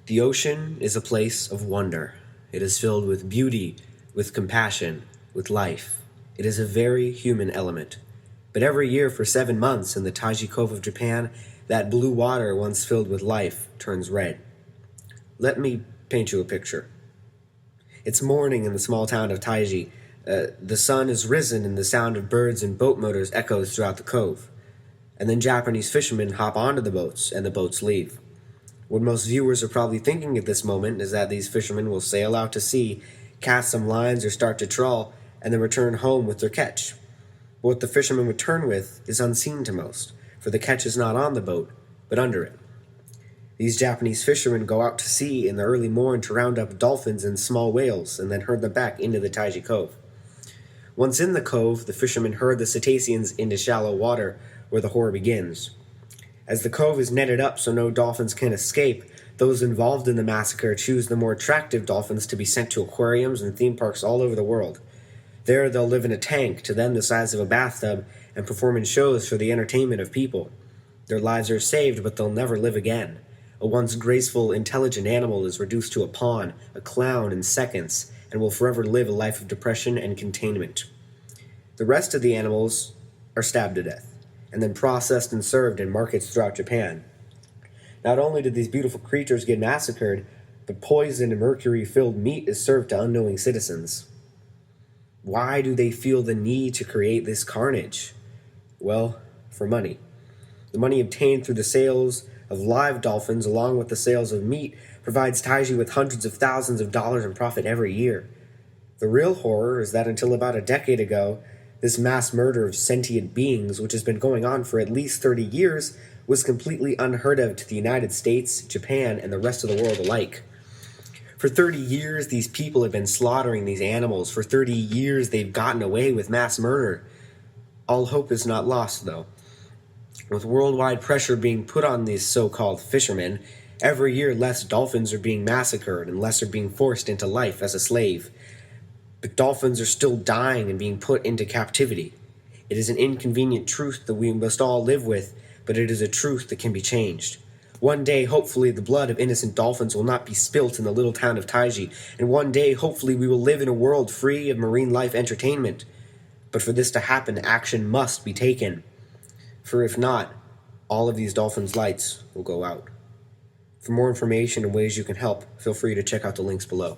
The ocean is a place of wonder. It is filled with beauty, with compassion, with life. It is a very human element. But every year for 7 months in the Taiji Cove of Japan, that blue water once filled with life turns red. Let me paint you a picture. It's morning in the small town of Taiji. The sun has risen and the sound of birds and boat motors echoes throughout the cove. And then Japanese fishermen hop onto the boats and the boats leave. What most viewers are probably thinking at this moment is that these fishermen will sail out to sea, cast some lines or start to trawl, and then return home with their catch. But what the fishermen return with is unseen to most, for the catch is not on the boat, but under it. These Japanese fishermen go out to sea in the early morn to round up dolphins and small whales, and then herd them back into the Taiji Cove. Once in the cove, the fishermen herd the cetaceans into shallow water, where the horror begins. As the cove is netted up so no dolphins can escape, those involved in the massacre choose the more attractive dolphins to be sent to aquariums and theme parks all over the world. There they'll live in a tank, to them the size of a bathtub, and perform in shows for the entertainment of people. Their lives are saved, but they'll never live again. A once graceful, intelligent animal is reduced to a pawn, a clown in seconds, and will forever live a life of depression and containment. The rest of the animals are stabbed to death, and then processed and served in markets throughout Japan. Not only did these beautiful creatures get massacred, but poisoned and mercury-filled meat is served to unknowing citizens. Why do they feel the need to create this carnage? Well, for money. The money obtained through the sales of live dolphins along with the sales of meat provides Taiji with hundreds of thousands of dollars in profit every year. The real horror is that until about a decade ago, this mass murder of sentient beings, which has been going on for at least 30 years, was completely unheard of to the United States, Japan, and the rest of the world alike. For 30 years, these people have been slaughtering these animals. For 30 years, they've gotten away with mass murder. All hope is not lost, though. With worldwide pressure being put on these so-called fishermen, every year less dolphins are being massacred and less are being forced into life as a slave. But dolphins are still dying and being put into captivity. It is an inconvenient truth that we must all live with, but it is a truth that can be changed. One day, hopefully, the blood of innocent dolphins will not be spilt in the little town of Taiji, and one day, hopefully, we will live in a world free of marine life entertainment. But for this to happen, action must be taken. For if not, all of these dolphins' lights will go out. For more information and ways you can help, feel free to check out the links below.